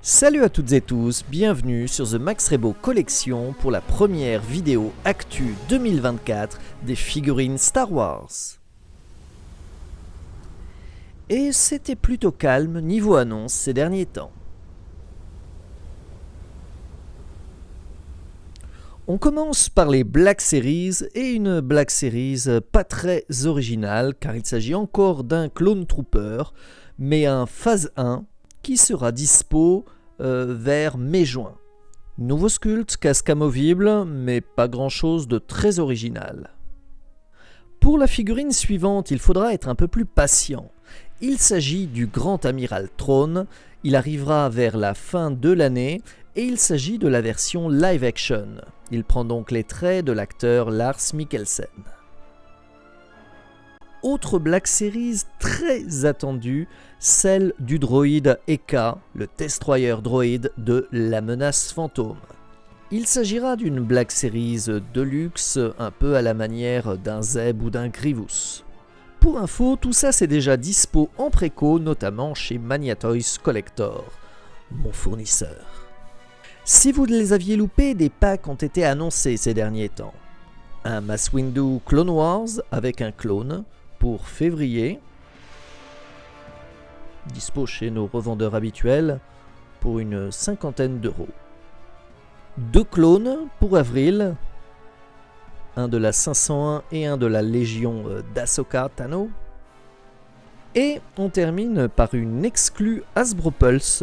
Salut à toutes et tous, bienvenue sur The Max Rebo Collection pour la première vidéo Actu 2024 des figurines Star Wars. Et c'était plutôt calme niveau annonce ces derniers temps. On commence par les Black Series et une Black Series pas très originale car il s'agit encore d'un Clone Trooper, mais un phase 1 qui sera dispo vers mai-juin. Nouveau sculpte, casque amovible, mais pas grand chose de très original. Pour la figurine suivante, il faudra être un peu plus patient. Il s'agit du Grand Amiral Thrawn, il arrivera vers la fin de l'année et il s'agit de la version live action. Il prend donc les traits de l'acteur Lars Mikkelsen. Autre Black Series très attendue, celle du droïde Eka, le destroyer droïde de la menace fantôme. Il s'agira d'une Black Series de luxe, un peu à la manière d'un Zeb ou d'un Grievous. Pour info, tout ça c'est déjà dispo en préco, notamment chez Maniatoys Collector, mon fournisseur. Si vous les aviez loupés, des packs ont été annoncés ces derniers temps. Un Mace Windu Clone Wars avec un clone, pour février, dispo chez nos revendeurs habituels pour une 50aine d'euros. 2 clones pour avril, un de la 501 et un de la Légion d'Ahsoka Tano. Et on termine par une exclue Hasbro Pulse,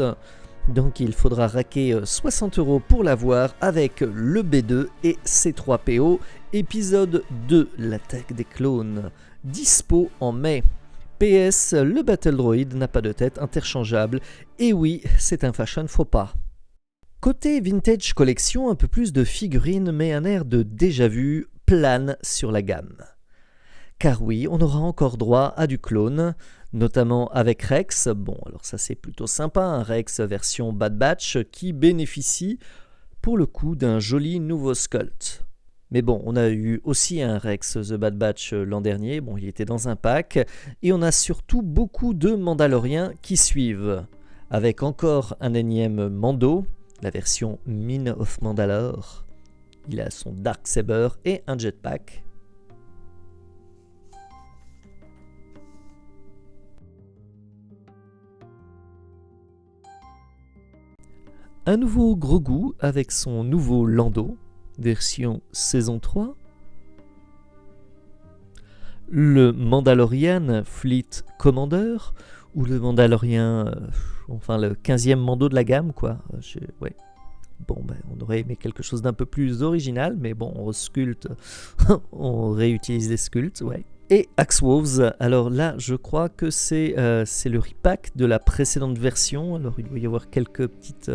donc il faudra raquer 60 euros pour l'avoir avec le B2 et C3PO, épisode 2, l'attaque des clones. Dispo en mai. PS, le Battle Droid n'a pas de tête interchangeable. Et oui, c'est un fashion faux pas. Côté Vintage Collection, un peu plus de figurines, mais un air de déjà-vu plane sur la gamme. Car oui, on aura encore droit à du clone, notamment avec Rex. Bon, alors ça c'est plutôt sympa, un Rex version Bad Batch qui bénéficie pour le coup d'un joli nouveau sculpt. Mais bon, on a eu aussi un Rex The Bad Batch l'an dernier, bon il était dans un pack, et on a surtout beaucoup de Mandaloriens qui suivent, avec encore un énième Mando, la version Mine of Mandalore, il a son Darksaber et un jetpack. Un nouveau Grogu avec son nouveau Lando, version saison 3. Le Mandalorian Fleet Commander, ou le Mandalorien, enfin le 15e Mando de la gamme, quoi. Ouais. Bon, on aurait aimé quelque chose d'un peu plus original, mais bon, on sculpte, on réutilise des sculptes, ouais. Et Axe Wolves, alors là, je crois que c'est le repack de la précédente version. Alors il doit y avoir quelques petites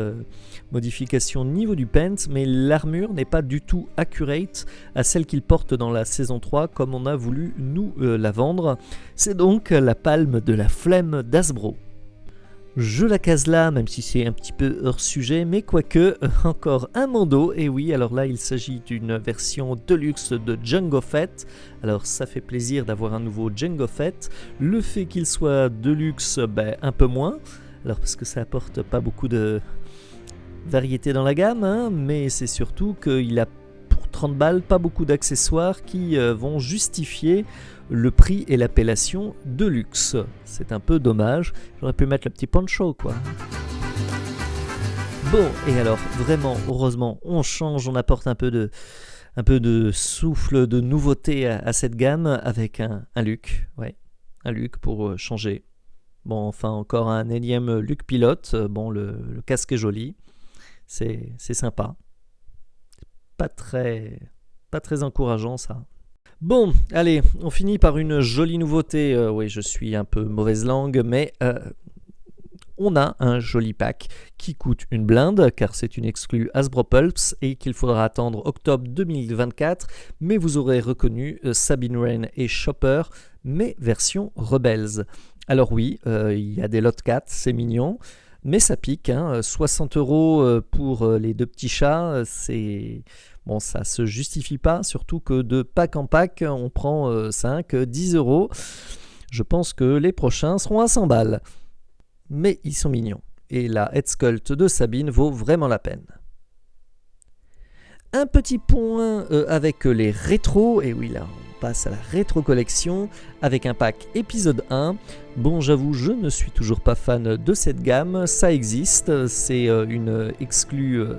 modifications au niveau du paint, mais l'armure n'est pas du tout accurate à celle qu'il porte dans la saison 3, comme on a voulu nous la vendre. C'est donc la palme de la flemme d'Hasbro. Je la case là, même si c'est un petit peu hors sujet, mais quoique, encore un Mando, et oui, alors là il s'agit d'une version deluxe de Jango Fett, alors ça fait plaisir d'avoir un nouveau Jango Fett, le fait qu'il soit deluxe, un peu moins, alors parce que ça apporte pas beaucoup de variété dans la gamme, hein, mais c'est surtout qu'il a pour 30 balles pas beaucoup d'accessoires qui vont justifier le prix et l'appellation de luxe. C'est un peu dommage, j'aurais pu mettre le petit poncho quoi. Bon, et alors vraiment, heureusement, on change, on apporte un peu de souffle, de nouveauté à cette gamme avec un Luke, ouais, un Luke pour changer. Bon, enfin encore un énième Luke pilote, bon le casque est joli, c'est sympa. Pas très encourageant ça. Bon, allez, on finit par une jolie nouveauté. Oui, je suis un peu mauvaise langue, mais on a un joli pack qui coûte une blinde, car c'est une exclue Hasbro Pulse et qu'il faudra attendre octobre 2024. Mais vous aurez reconnu Sabine Wren et Chopper, mais version Rebels. Alors oui, il y a des lot 4, c'est mignon. Mais ça pique, hein, 60 € pour les 2 petits chats, c'est... Bon, ça se justifie pas, surtout que de pack en pack, on prend 5, 10 €. Je pense que les prochains seront à 100 balles. Mais ils sont mignons. et la Head Sculpt de Sabine vaut vraiment la peine. Un petit point avec les rétros, et oui là on passe à la rétro collection avec un pack épisode 1. Bon j'avoue je ne suis toujours pas fan de cette gamme, ça existe, c'est une exclue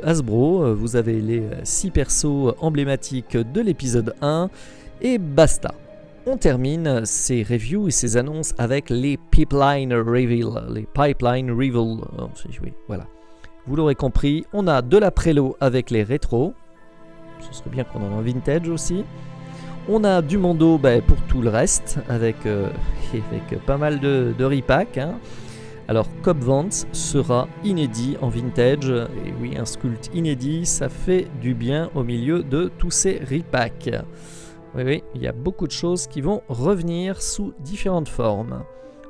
Hasbro, vous avez les 6 persos emblématiques de l'épisode 1 et basta. On termine ces reviews et ces annonces avec les Pipeline Reveal, oui, voilà. Vous l'aurez compris, on a de la prélo avec les rétros, ce serait bien qu'on en ait en vintage aussi. On a du Mondo pour tout le reste, avec pas mal de repack. Hein. Alors Cobb Vanth sera inédit en vintage, et oui, un sculpt inédit, ça fait du bien au milieu de tous ces repacks. Oui, il y a beaucoup de choses qui vont revenir sous différentes formes.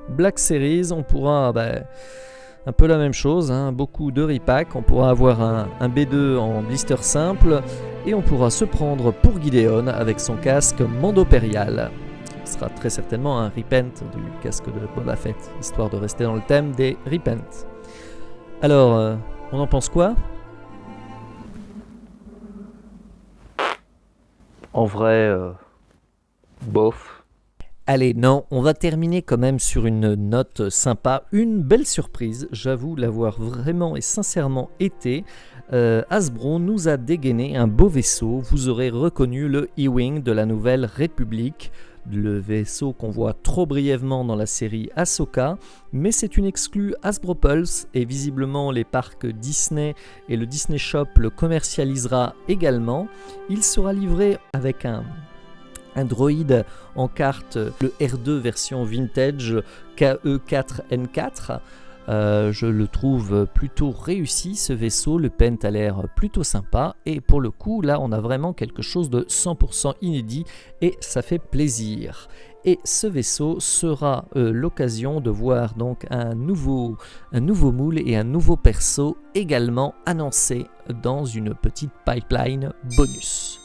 Black Series, on pourra... un peu la même chose, hein, beaucoup de repack, on pourra avoir un B2 en blister simple et on pourra se prendre pour Gideon avec son casque Mandopérial. Ce sera très certainement un repent du casque de Boba Fett, histoire de rester dans le thème des repents. Alors, on en pense quoi ? En vrai, bof. Allez, non, on va terminer quand même sur une note sympa, une belle surprise, j'avoue l'avoir vraiment et sincèrement été. Hasbro nous a dégainé un beau vaisseau, vous aurez reconnu le E-Wing de la Nouvelle République, le vaisseau qu'on voit trop brièvement dans la série Ahsoka, mais c'est une exclue Hasbro Pulse et visiblement les parcs Disney et le Disney Shop le commercialisera également. Il sera livré avec un droïde en carte, le R2 version vintage KE4N4. Je le trouve plutôt réussi ce vaisseau, le paint a l'air plutôt sympa et pour le coup là on a vraiment quelque chose de 100% inédit et ça fait plaisir. Et ce vaisseau sera l'occasion de voir donc un nouveau moule et un nouveau perso également annoncé dans une petite pipeline bonus.